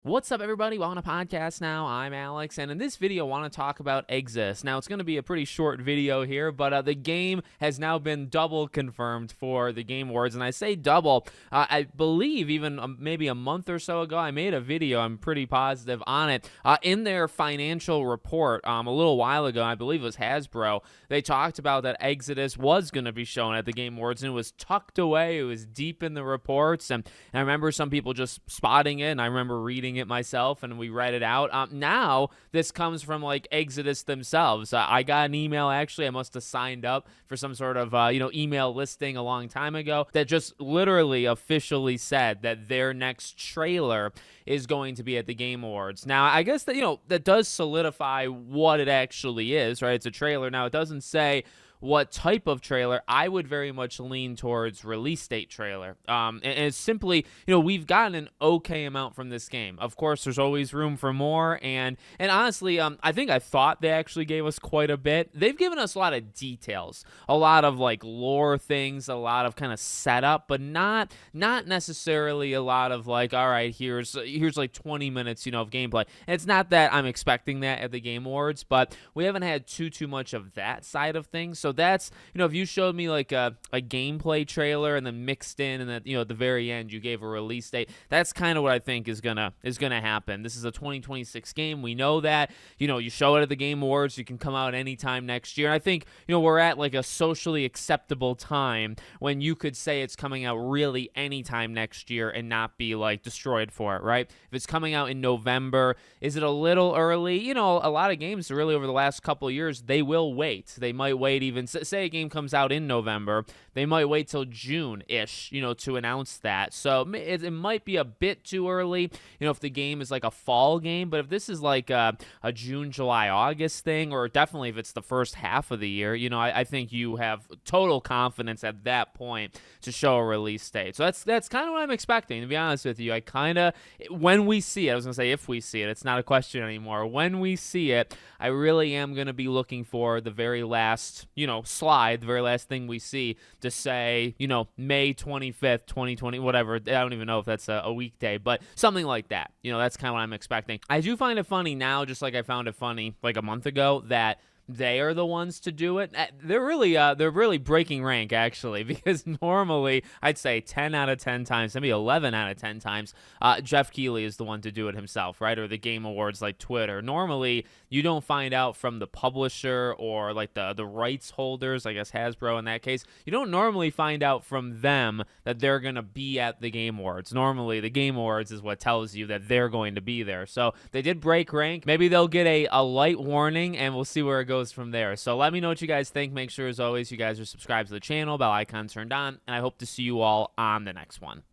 What's up, everybody? Welcome to Podcast Now. I'm Alex, and in this video, I want to talk about Exist. Now, it's going to be a pretty short video here, but the game has now been double confirmed for the Game Awards, and I say double. I believe even maybe a month or so ago, I made a video, I'm pretty positive, on it. In their financial report a little while ago, I believe it was Hasbro, they talked about that Exodus was going to be shown at the Game Awards, and it was tucked away. It was deep in the reports, and I remember some people just spotting it, and I remember reading it myself, and we read it out. Now this comes from like Exodus themselves. I got an email, actually. I must have signed up for some sort of email listing a long time ago that just literally officially said that their next trailer is going to be at the Game Awards. Now, I guess that that does solidify what it actually is, right? It's a trailer. Now, it doesn't say what type of trailer. I would very much lean towards release date trailer. And it's simply, we've gotten an okay amount from this game. Of course, there's always room for more. And honestly, I thought they actually gave us quite a bit. They've given us a lot of details, a lot of like lore things, a lot of kind of setup, but not necessarily a lot of like, all right, here's like 20 minutes, of gameplay. And it's not that I'm expecting that at the Game Awards, but we haven't had too much of that side of things. So that's, if you showed me like a gameplay trailer and then mixed in and then, at the very end you gave a release date, that's kind of what I think is gonna happen. This is a 2026 game. We know that, you show it at the Game Awards, you can come out anytime next year. And I think, we're at like a socially acceptable time when you could say it's coming out really anytime next year and not be like destroyed for it, right? If it's coming out in November, is it a little early? A lot of games really over the last couple of years, they will wait. They might wait even, say a game comes out in November, they might wait till June-ish, to announce that. So it might be a bit too early, if the game is like a fall game. But if this is like a June, July, August thing, or definitely if it's the first half of the year, I think you have total confidence at that point to show a release date. So that's kind of what I'm expecting, to be honest with you. When we see it, I was going to say if we see it, it's not a question anymore. When we see it, I really am going to be looking for the very last, slide, the very last thing we see to say, May 25th, 2020, whatever. I don't even know if that's a weekday, but something like that. That's kind of what I'm expecting. I do find it funny now, just like I found it funny like a month ago, that they are the ones to do it. They're really breaking rank, actually, because normally I'd say 10 out of 10 times, maybe 11 out of 10 times, Jeff Keighley is the one to do it himself, right? Or the Game Awards, like Twitter. Normally, you don't find out from the publisher or like the rights holders, I guess Hasbro in that case. You don't normally find out from them that they're going to be at the Game Awards. Normally, the Game Awards is what tells you that they're going to be there. So they did break rank. Maybe they'll get a light warning, and we'll see where it goes from there. So let me know what you guys think. Make sure, as always, you guys are subscribed to the channel, bell icon turned on, and I hope to see you all on the next one.